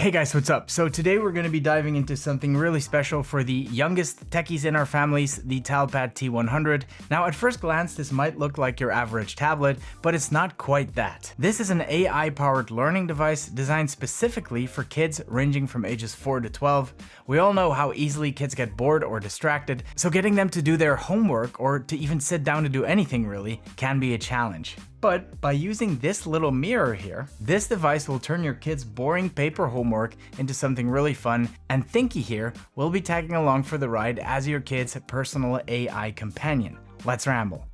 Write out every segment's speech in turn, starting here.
Hey guys, what's up? So today we're going to be diving into something really special for the youngest techies in our families, the TalPad T100. Now at first glance this might look like your average tablet, but it's not quite that. This is an AI-powered learning device designed specifically for kids ranging from ages 4 to 12. We all know how easily kids get bored or distracted, so getting them to do their homework or to even sit down to do anything really can be a challenge. But by using this little mirror here, this device will turn your kids' boring paper homework into something really fun, and Thinky here will be tagging along for the ride as your kid's personal AI companion. Let's ramble.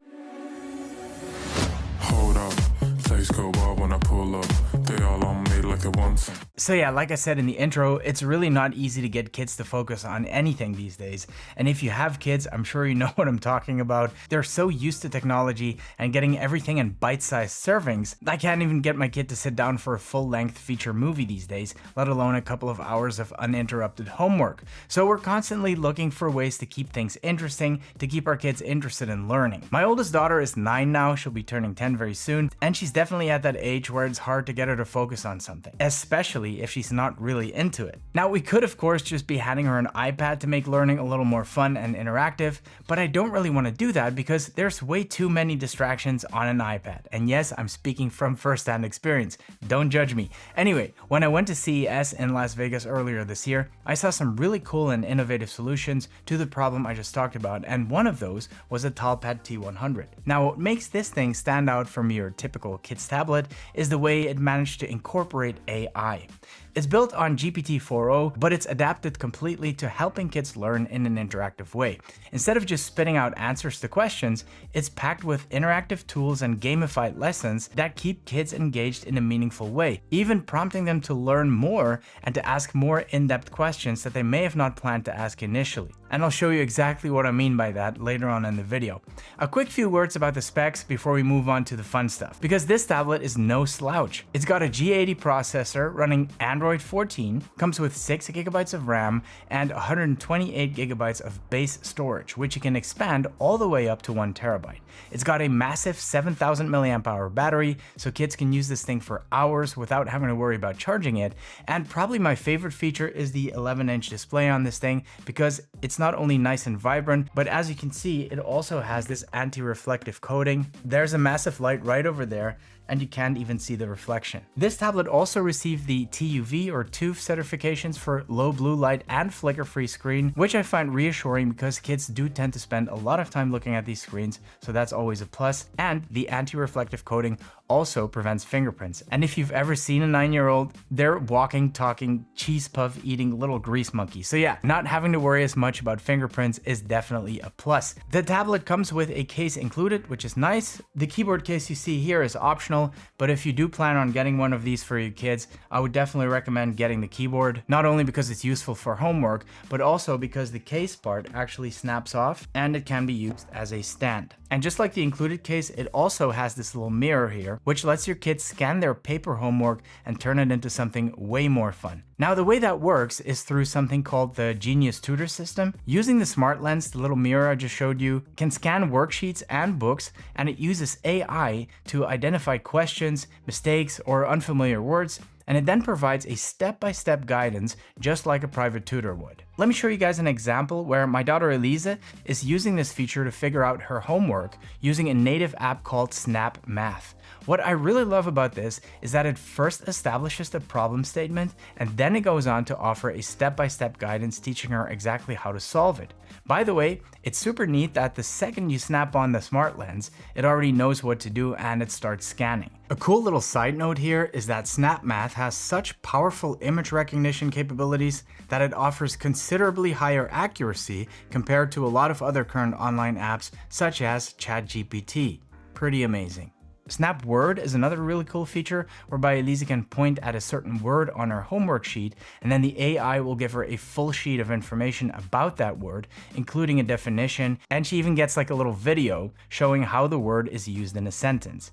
Hold up, face go wild when I pull up. They all on me like it wants. So yeah, like I said in the intro, it's really not easy to get kids to focus on anything these days. And if you have kids, I'm sure you know what I'm talking about. They're so used to technology and getting everything in bite-sized servings. I can't even get my kid to sit down for a full-length feature movie these days, let alone a couple of hours of uninterrupted homework. So we're constantly looking for ways to keep things interesting, to keep our kids interested in learning. My oldest daughter is 9 now, she'll be turning 10 very soon, and she's definitely at that age where it's hard to get her to focus on something, especially if she's not really into it. Now we could of course just be handing her an iPad to make learning a little more fun and interactive, but I don't really want to do that because there's way too many distractions on an iPad. And yes, I'm speaking from first-hand experience, don't judge me. Anyway, when I went to CES in Las Vegas earlier this year, I saw some really cool and innovative solutions to the problem I just talked about, and one of those was a TalPad T100. Now what makes this thing stand out from your typical kid's tablet is the way it managed to incorporate AI. It's built on GPT-4o, but it's adapted completely to helping kids learn in an interactive way. Instead of just spitting out answers to questions, it's packed with interactive tools and gamified lessons that keep kids engaged in a meaningful way, even prompting them to learn more and to ask more in-depth questions that they may have not planned to ask initially. And I'll show you exactly what I mean by that later on in the video. A quick few words about the specs before we move on to the fun stuff, because this tablet is no slouch. It's got a G80 processor running Android 14, comes with 6 GB of RAM and 128 GB of base storage, which you can expand all the way up to 1 TB. It's got a massive 7000 mAh battery, so kids can use this thing for hours without having to worry about charging it. And probably my favorite feature is the 11-inch display on this thing, because it's not only nice and vibrant, but as you can see, it also has this anti-reflective coating. There's a massive light right over there, and you can't even see the reflection. This tablet also received the TUV or TÜV certifications for low blue light and flicker-free screen, which I find reassuring because kids do tend to spend a lot of time looking at these screens, so that's always a plus. And the anti-reflective coating also prevents fingerprints. And if you've ever seen a 9-year-old, they're walking, talking, cheese puff eating little grease monkeys. So yeah, not having to worry as much about fingerprints is definitely a plus. The tablet comes with a case included, which is nice. The keyboard case you see here is optional, but if you do plan on getting one of these for your kids, I would definitely recommend getting the keyboard, not only because it's useful for homework, but also because the case part actually snaps off and it can be used as a stand. And just like the included case, it also has this little mirror here, which lets your kids scan their paper homework and turn it into something way more fun. Now the way that works is through something called the Genius Tutor system. Using the smart lens, the little mirror I just showed you, can scan worksheets and books, and it uses AI to identify questions, mistakes, or unfamiliar words, and it then provides a step-by-step guidance just like a private tutor would. Let me show you guys an example where my daughter Elisa is using this feature to figure out her homework using a native app called Snap Math. What I really love about this is that it first establishes the problem statement and then it goes on to offer a step-by-step guidance teaching her exactly how to solve it. By the way, it's super neat that the second you snap on the smart lens, it already knows what to do and it starts scanning. A cool little side note here is that Snap Math has such powerful image recognition capabilities that it offers considerably higher accuracy compared to a lot of other current online apps such as ChatGPT. Pretty amazing. Snap Word is another really cool feature whereby Elisa can point at a certain word on her homework sheet and then the AI will give her a full sheet of information about that word, including a definition, and she even gets like a little video showing how the word is used in a sentence.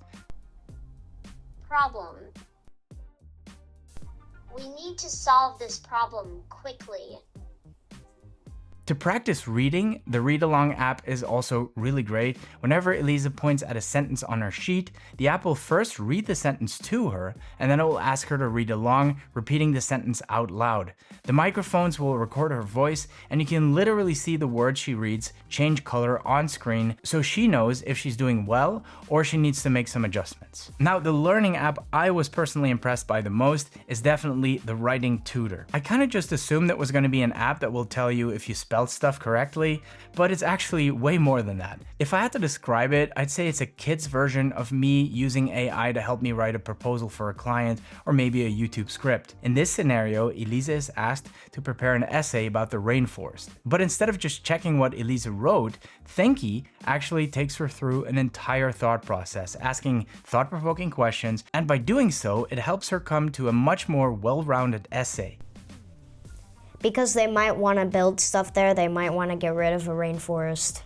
Problem. We need to solve this problem quickly. To practice reading, the Read Along app is also really great. Whenever Elisa points at a sentence on her sheet, the app will first read the sentence to her, and then it will ask her to read along, repeating the sentence out loud. The microphones will record her voice, and you can literally see the words she reads change color on screen, so she knows if she's doing well or she needs to make some adjustments. Now, the learning app I was personally impressed by the most is definitely the Writing Tutor. I kind of just assumed that was going to be an app that will tell you if you spelled stuff correctly, but it's actually way more than that. If I had to describe it, I'd say it's a kid's version of me using AI to help me write a proposal for a client or maybe a YouTube script. In this scenario, Elisa is asked to prepare an essay about the rainforest. But instead of just checking what Elisa wrote, Thinky actually takes her through an entire thought process, asking thought-provoking questions, and by doing so, it helps her come to a much more well-rounded essay. Because they might want to build stuff there, they might want to get rid of a rainforest.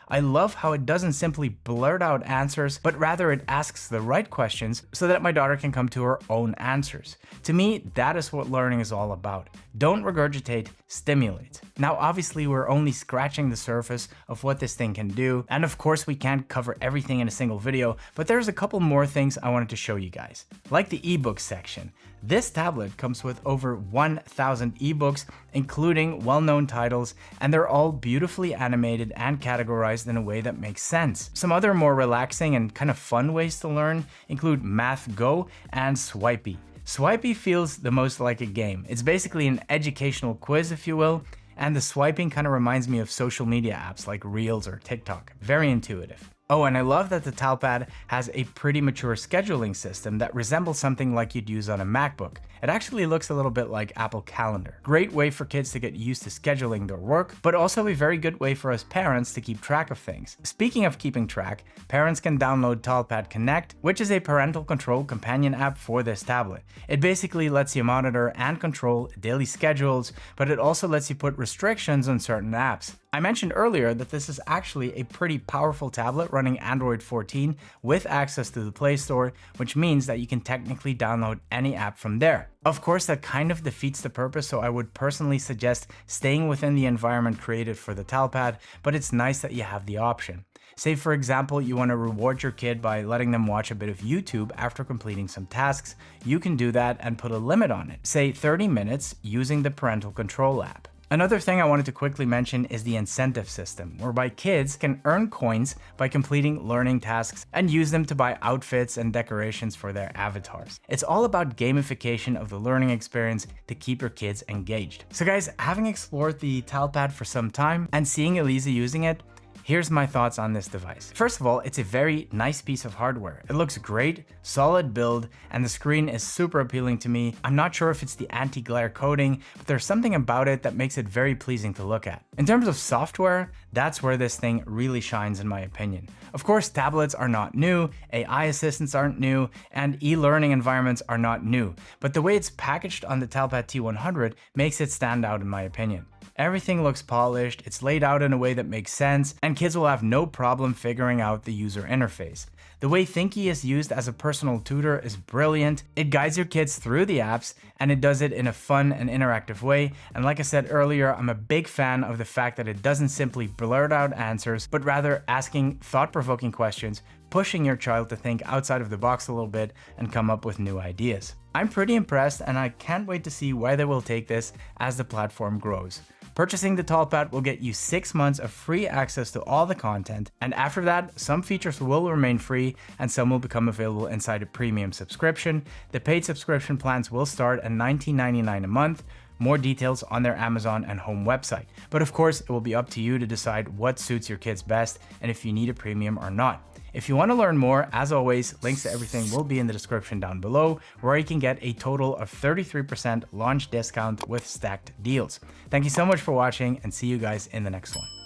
I love how it doesn't simply blurt out answers, but rather it asks the right questions so that my daughter can come to her own answers. To me, that is what learning is all about. Don't regurgitate, stimulate. Now, obviously, we're only scratching the surface of what this thing can do, and of course, we can't cover everything in a single video, but there's a couple more things I wanted to show you guys. Like the ebook section. This tablet comes with over 1,000 ebooks, including well-known titles, and they're all beautifully animated and categorized in a way that makes sense. Some other more relaxing and kind of fun ways to learn include Math Go and Swipey. Swipey feels the most like a game. It's basically an educational quiz, if you will, and the swiping kind of reminds me of social media apps like Reels or TikTok. Very intuitive. Oh, and I love that the TalPad has a pretty mature scheduling system that resembles something like you'd use on a MacBook. It actually looks a little bit like Apple Calendar. Great way for kids to get used to scheduling their work, but also a very good way for us parents to keep track of things. Speaking of keeping track, parents can download TalPad Connect, which is a parental control companion app for this tablet. It basically lets you monitor and control daily schedules, but it also lets you put restrictions on certain apps. I mentioned earlier that this is actually a pretty powerful tablet running Android 14 with access to the Play Store, which means that you can technically download any app from there. Of course, that kind of defeats the purpose, so I would personally suggest staying within the environment created for the TalPad, but it's nice that you have the option. Say, for example, you want to reward your kid by letting them watch a bit of YouTube after completing some tasks. You can do that and put a limit on it, say 30 minutes using the Parental Control app. Another thing I wanted to quickly mention is the incentive system, whereby kids can earn coins by completing learning tasks and use them to buy outfits and decorations for their avatars. It's all about gamification of the learning experience to keep your kids engaged. So guys, having explored the TalPad for some time and seeing Elisa using it, here's my thoughts on this device. First of all, it's a very nice piece of hardware. It looks great, solid build, and the screen is super appealing to me. I'm not sure if it's the anti-glare coating, but there's something about it that makes it very pleasing to look at. In terms of software, that's where this thing really shines in my opinion. Of course, tablets are not new, AI assistants aren't new, and e-learning environments are not new, but the way it's packaged on the TalPad T100 makes it stand out in my opinion. Everything looks polished, it's laid out in a way that makes sense, and kids will have no problem figuring out the user interface. The way Thinky is used as a personal tutor is brilliant. It guides your kids through the apps, and it does it in a fun and interactive way. And like I said earlier, I'm a big fan of the fact that it doesn't simply blurt out answers, but rather asking thought-provoking questions, pushing your child to think outside of the box a little bit and come up with new ideas. I'm pretty impressed, and I can't wait to see where they will take this as the platform grows. Purchasing the TalPad will get you 6 months of free access to all the content, and after that, some features will remain free and some will become available inside a premium subscription. The paid subscription plans will start at $19.99 a month. More details on their Amazon and home website. But of course, it will be up to you to decide what suits your kids best and if you need a premium or not. If you want to learn more, as always, links to everything will be in the description down below, where you can get a total of 33% launch discount with stacked deals. Thank you so much for watching, and see you guys in the next one.